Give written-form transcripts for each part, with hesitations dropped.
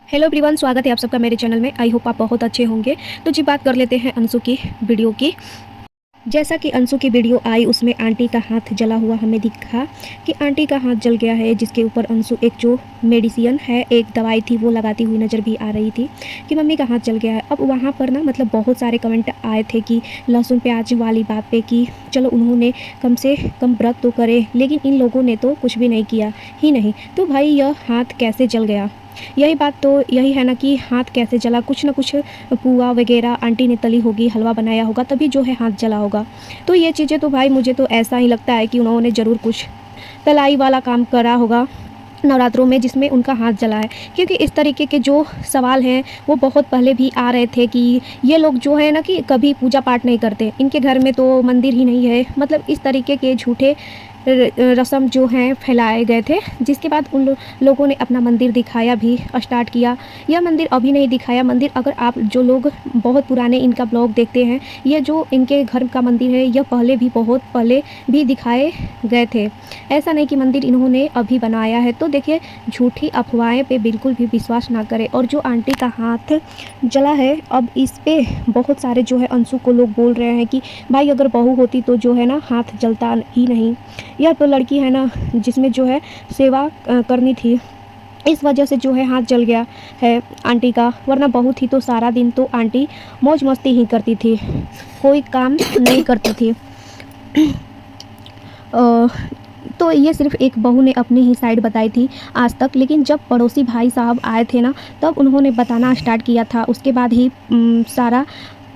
Hello everyone, स्वागत है आप सबका मेरे चैनल में। आई होप आप बहुत अच्छे होंगे। तो जी बात कर लेते हैं अंशु की वीडियो की। जैसा कि अंशु की वीडियो आई उसमें आंटी का हाथ जला हुआ हमें दिखा कि आंटी का हाथ जल गया है, जिसके ऊपर अंशु एक जो मेडिसिन है, एक दवाई थी वो लगाती हुई नज़र भी आ रही थी कि मम्मी का हाथ जल गया है। अब वहाँ पर ना मतलब बहुत सारे कमेंट आए थे कि लहसुन प्याज वाली बात पे कि चलो उन्होंने कम से कम व्रत तो करे, लेकिन इन लोगों ने तो कुछ भी नहीं किया ही नहीं। तो भाई यह हाथ कैसे जल गया, यही बात तो यही है ना कि हाथ कैसे जला। कुछ ना कुछ पुआ वगैरह आंटी ने तली होगी, हलवा बनाया होगा, तभी जो है हाथ जला होगा। तो ये चीज़ें तो भाई मुझे तो ऐसा ही लगता है कि उन्होंने ज़रूर कुछ तलाई वाला काम करा होगा नवरात्रों में, जिसमें उनका हाथ जला है। क्योंकि इस तरीके के जो सवाल हैं वो बहुत पहले भी आ रहे थे कि ये लोग जो है ना कि कभी पूजा पाठ नहीं करते, इनके घर में तो मंदिर ही नहीं है। मतलब इस तरीके के झूठे रस्म जो हैं फैलाए गए थे, जिसके बाद उन लोगों ने अपना मंदिर दिखाया भी स्टार्ट किया। यह मंदिर अभी नहीं दिखाया, मंदिर अगर आप जो लोग बहुत पुराने इनका ब्लॉग देखते हैं, ये जो इनके घर का मंदिर है यह पहले भी बहुत पहले भी दिखाए गए थे। ऐसा नहीं कि मंदिर इन्होंने अभी बनाया है। तो देखिए, झूठी अफवाहें पे बिल्कुल भी विश्वास ना करें। और जो आंटी का हाथ जला है, अब इस पे बहुत सारे जो है अंशु को लोग बोल रहे हैं कि भाई अगर बहू होती तो जो है ना हाथ जलता ही नहीं। यह तो लड़की है ना जिसमें जो है सेवा करनी थी, इस वजह से जो है हाथ जल गया है आंटी का। वरना बहू थी तो सारा दिन तो आंटी मौज मस्ती ही करती थी, कोई काम नहीं करती थी। तो ये सिर्फ एक बहू ने अपनी ही साइड बताई थी आज तक, लेकिन जब पड़ोसी भाई साहब आए थे ना तब उन्होंने बताना स्टार्ट किया था। उसके बाद ही सारा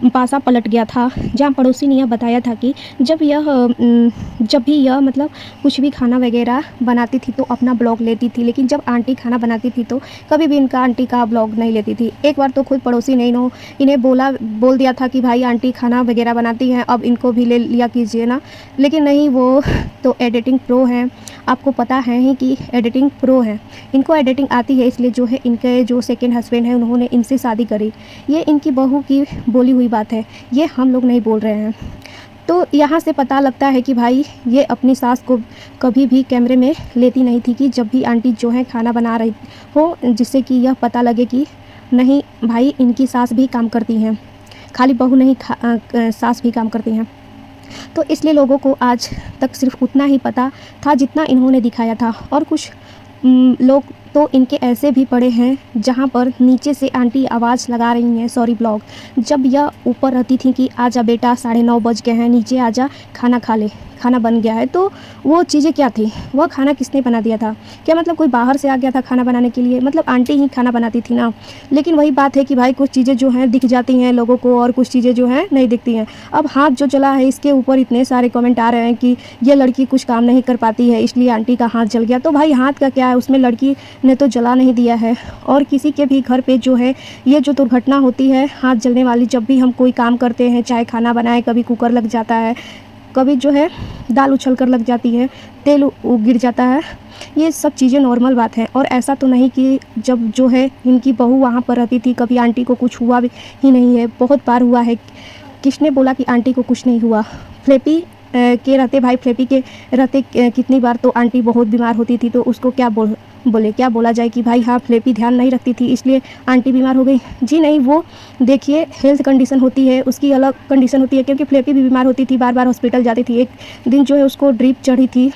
पासा पलट गया था। जहाँ पड़ोसी ने यह बताया था कि जब भी यह मतलब कुछ भी खाना वगैरह बनाती थी तो अपना ब्लॉग लेती थी, लेकिन जब आंटी खाना बनाती थी तो कभी भी इनका आंटी का ब्लॉग नहीं लेती थी। एक बार तो खुद पड़ोसी ने इन्हें बोल दिया था कि भाई आंटी खाना वगैरह बनाती हैं, अब इनको भी ले लिया कीजिए ना। लेकिन नहीं, वो तो एडिटिंग प्रो हैं, आपको पता है ही कि एडिटिंग प्रो है, इनको एडिटिंग आती है। इसलिए जो है इनके जो सेकेंड हस्बैंड हैं उन्होंने इनसे शादी करी। ये इनकी बहू की बोली हुई बात है, ये हम लोग नहीं बोल रहे हैं। तो यहाँ से पता लगता है कि भाई ये अपनी सास को कभी भी कैमरे में लेती नहीं थी कि जब भी आंटी जो है खाना बना रही हो, जिससे कि यह पता लगे कि नहीं भाई इनकी सास भी काम करती हैं, खाली बहू नहीं सास भी काम करती हैं। तो इसलिए लोगों को आज तक सिर्फ उतना ही पता था जितना इन्होंने दिखाया था। और कुछ लोग तो इनके ऐसे भी पड़े हैं जहाँ पर नीचे से आंटी आवाज़ लगा रही हैं, सॉरी ब्लॉग, जब यह ऊपर रहती थी कि आजा बेटा 9:30 बज गए हैं, नीचे आजा खाना खा ले, खाना बन गया है। तो वो चीज़ें क्या थी, वह खाना किसने बना दिया था? क्या मतलब कोई बाहर से आ गया था खाना बनाने के लिए? मतलब आंटी ही खाना बनाती थी ना। लेकिन वही बात है कि भाई कुछ चीज़ें जो हैं दिख जाती हैं लोगों को और कुछ चीज़ें जो हैं नहीं दिखती हैं। अब हाथ जो जला है इसके ऊपर इतने सारे कमेंट आ रहे हैं कि ये लड़की कुछ काम नहीं कर पाती है इसलिए आंटी का हाथ जल गया। तो भाई हाथ का क्या है, उसमें लड़की ने तो जला नहीं दिया है। और किसी के भी घर पे जो है ये जो दुर्घटना होती है हाथ जलने वाली, जब भी हम कोई काम करते हैं, चाहे खाना बनाए, कभी कुकर लग जाता है, कभी जो है दाल उछल कर लग जाती है, तेल गिर जाता है, ये सब चीज़ें नॉर्मल बात है। और ऐसा तो नहीं कि जब जो है इनकी बहू वहाँ पर रहती थी कभी आंटी को कुछ हुआ भी ही नहीं है, बहुत बार हुआ है। किसने बोला कि आंटी को कुछ नहीं हुआ? फ्लैपी के रहते, भाई फ्लैपी के रहते कितनी बार तो आंटी बहुत बीमार होती थी, तो उसको क्या क्या बोला जाए कि भाई हाँ फ्लैपी ध्यान नहीं रखती थी इसलिए आंटी बीमार हो गई? जी नहीं, वो देखिए हेल्थ कंडीशन होती है, उसकी अलग कंडीशन होती है। क्योंकि फ्लैपी भी बीमार होती थी, बार बार हॉस्पिटल जाती थी। एक दिन जो है उसको ड्रिप चढ़ी थी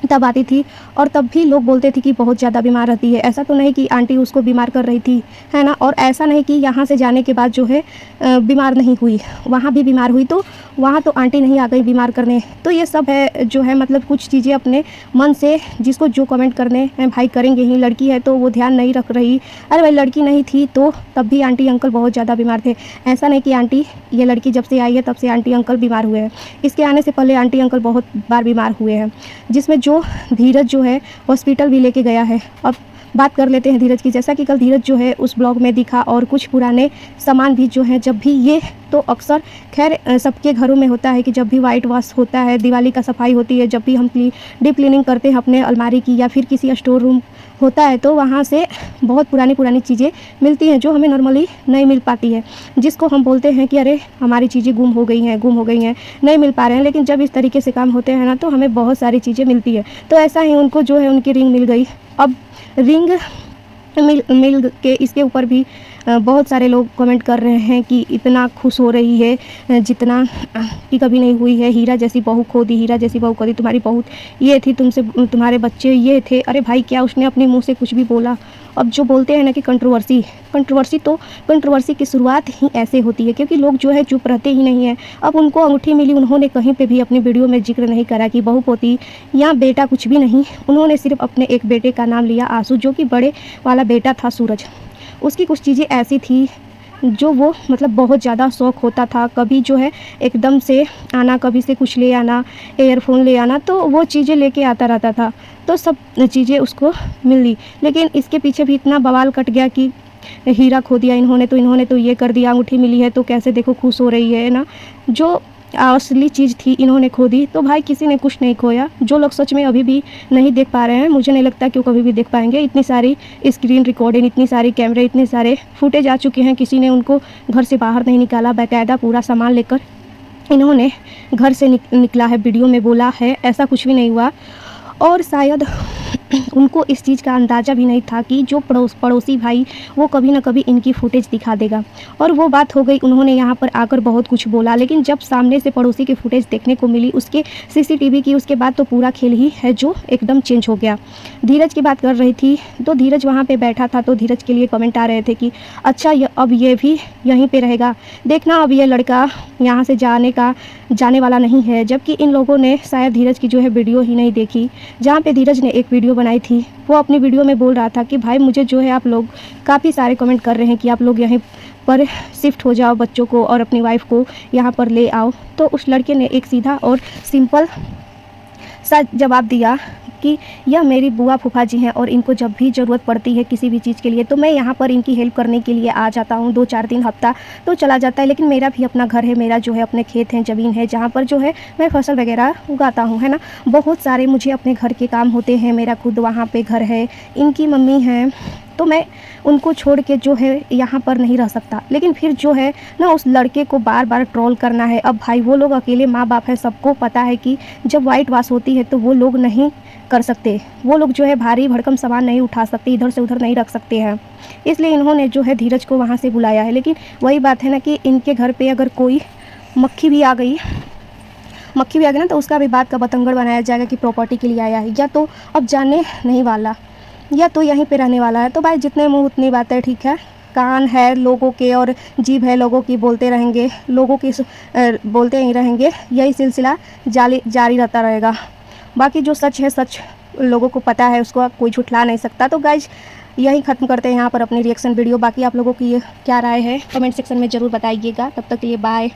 तब आती थी, और तब भी लोग बोलते थे कि बहुत ज़्यादा बीमार रहती है। ऐसा तो नहीं कि आंटी उसको बीमार कर रही थी, है ना। और ऐसा नहीं कि यहाँ से जाने के बाद जो है बीमार नहीं हुई, वहाँ भी बीमार हुई, तो वहाँ तो आंटी नहीं आ गई बीमार करने। तो ये सब है जो है मतलब कुछ चीज़ें अपने मन से, जिसको जो कमेंट करने हैं भाई करेंगे ही। लड़की है तो वो ध्यान नहीं रख रही, अरे भाई लड़की नहीं थी तो तब भी आंटी अंकल बहुत ज़्यादा बीमार थे। ऐसा नहीं कि आंटी, ये लड़की जब से आई है तब से आंटी अंकल बीमार हुए हैं, इसके आने से पहले आंटी अंकल बहुत बार बीमार हुए हैं, जिसमें जो धीरज जो है हॉस्पिटल भी लेके गया है। अब बात कर लेते हैं धीरज की। जैसा कि कल धीरज जो है उस ब्लॉग में दिखा, और कुछ पुराने सामान भी जो है, जब भी ये तो अक्सर खैर सबके घरों में होता है कि जब भी वाइट वॉश होता है, दिवाली का सफाई होती है, जब भी हम डीप क्लीनिंग करते हैं अपने अलमारी की या फिर किसी स्टोर रूम होता है, तो वहाँ से बहुत पुरानी चीज़ें मिलती हैं जो हमें नॉर्मली नहीं मिल पाती है, जिसको हम बोलते हैं कि अरे हमारी चीज़ें गुम हो गई हैं, नहीं मिल पा रहे हैं। लेकिन जब इस तरीके से काम होते हैं ना तो हमें बहुत सारी चीज़ें मिलती है। तो ऐसा ही उनको जो है उनकी रिंग मिल गई। अब रिंग मिल मिल के इसके ऊपर भी बहुत सारे लोग कमेंट कर रहे हैं कि इतना खुश हो रही है जितना कि कभी नहीं हुई है। हीरा जैसी बहू खो दी, हीरा जैसी बहू खो दी, तुम्हारी बहू ये थी, तुमसे तुम्हारे बच्चे ये थे। अरे भाई, क्या उसने अपने मुंह से कुछ भी बोला? अब जो बोलते हैं ना कि कंट्रोवर्सी की शुरुआत ही ऐसे होती है, क्योंकि लोग जो है चुप रहते ही नहीं है। अब उनको अंगूठी मिली, उन्होंने कहीं पे भी अपनी वीडियो में जिक्र नहीं करा कि बहू पोती या बेटा, कुछ भी नहीं। उन्होंने सिर्फ अपने एक बेटे का नाम लिया, आंसू, जो कि बड़े वाला बेटा था सूरज। उसकी कुछ चीज़ें ऐसी थी जो वो मतलब बहुत ज़्यादा शौक़ होता था, कभी जो है एकदम से आना, कभी से कुछ ले आना, एयरफोन ले आना, तो वो चीज़ें लेके आता रहता था। तो सब चीज़ें उसको मिली, लेकिन इसके पीछे भी इतना बवाल कट गया कि हीरा खो दिया इन्होंने तो ये कर दिया, अंगूठी मिली है तो कैसे देखो खुश हो रही है ना। जो असली चीज़ थी इन्होंने खो दी। तो भाई, किसी ने कुछ नहीं खोया। जो लोग सच में अभी भी नहीं देख पा रहे हैं, मुझे नहीं लगता कि वो कभी भी देख पाएंगे। इतनी सारी स्क्रीन रिकॉर्डिंग, इतनी सारी कैमरे, इतने सारे फुटेज आ चुके हैं, किसी ने उनको घर से बाहर नहीं निकाला। बाकायदा पूरा सामान लेकर इन्होंने घर से निकला है, वीडियो में बोला है, ऐसा कुछ भी नहीं हुआ। और शायद उनको इस चीज़ का अंदाज़ा भी नहीं था कि जो पड़ोसी भाई वो कभी ना कभी इनकी फुटेज दिखा देगा। और वो बात हो गई, उन्होंने यहाँ पर आकर बहुत कुछ बोला, लेकिन जब सामने से पड़ोसी की फुटेज देखने को मिली, उसके सीसीटीवी की, उसके बाद तो पूरा खेल ही है जो एकदम चेंज हो गया। धीरज की बात कर रही थी तो धीरज वहाँ पे बैठा था, तो धीरज के लिए कमेंट आ रहे थे कि अच्छा अब ये भी यहीं पे रहेगा, देखना अब ये लड़का यहाँ से जाने वाला नहीं है। जबकि इन लोगों ने शायद धीरज की जो है वीडियो ही नहीं देखी, जहाँ पे धीरज ने एक वीडियो बनाई थी। वो अपनी वीडियो में बोल रहा था कि भाई, मुझे जो है आप लोग काफ़ी सारे कमेंट कर रहे हैं कि आप लोग यहीं पर शिफ्ट हो जाओ, बच्चों को और अपनी वाइफ को यहाँ पर ले आओ। तो उस लड़के ने एक सीधा और सिंपल सा जवाब दिया कि यह मेरी बुआ फूफा जी हैं और इनको जब भी ज़रूरत पड़ती है किसी भी चीज़ के लिए तो मैं यहाँ पर इनकी हेल्प करने के लिए आ जाता हूँ। 2-4 दिन, हफ्ता तो चला जाता है, लेकिन मेरा भी अपना घर है, मेरा जो है अपने खेत हैं, ज़मीन है, जहाँ पर जो है मैं फसल वगैरह उगाता हूँ, है ना। बहुत सारे मुझे अपने घर के काम होते हैं, मेरा खुद वहाँ पर घर है, इनकी मम्मी हैं, तो मैं उनको छोड़ के जो है यहाँ पर नहीं रह सकता। लेकिन फिर जो है ना, उस लड़के को बार बार ट्रोल करना है। अब भाई, वो लोग अकेले माँ बाप है, सबको पता है कि जब वाइट वाश होती है तो वो लोग नहीं कर सकते, वो लोग जो है भारी भरकम सामान नहीं उठा सकते, इधर से उधर नहीं रख सकते हैं। इसलिए इन्होंने जो है धीरज को वहाँ से बुलाया है। लेकिन वही बात है ना कि इनके घर पे अगर कोई मक्खी भी आ गई ना, तो उसका भी बात का बतंगड़ बनाया जाएगा कि प्रॉपर्टी के लिए आया है, या तो अब जाने नहीं वाला, या तो यहीं पे रहने वाला है। तो भाई, जितने मुँह उतनी बातें, ठीक है। कान है लोगों के और जीभ है लोगों की, बोलते रहेंगे, लोगों की बोलते ही रहेंगे, यही सिलसिला जारी रहता रहेगा। बाकी जो सच है, सच लोगों को पता है, उसको कोई झुठला नहीं सकता। तो गाइज, यही ख़त्म करते हैं यहाँ पर अपनी रिएक्शन वीडियो। बाकी आप लोगों की क्या राय है कमेंट सेक्शन में ज़रूर बताइएगा। तब तक के लिए बाय।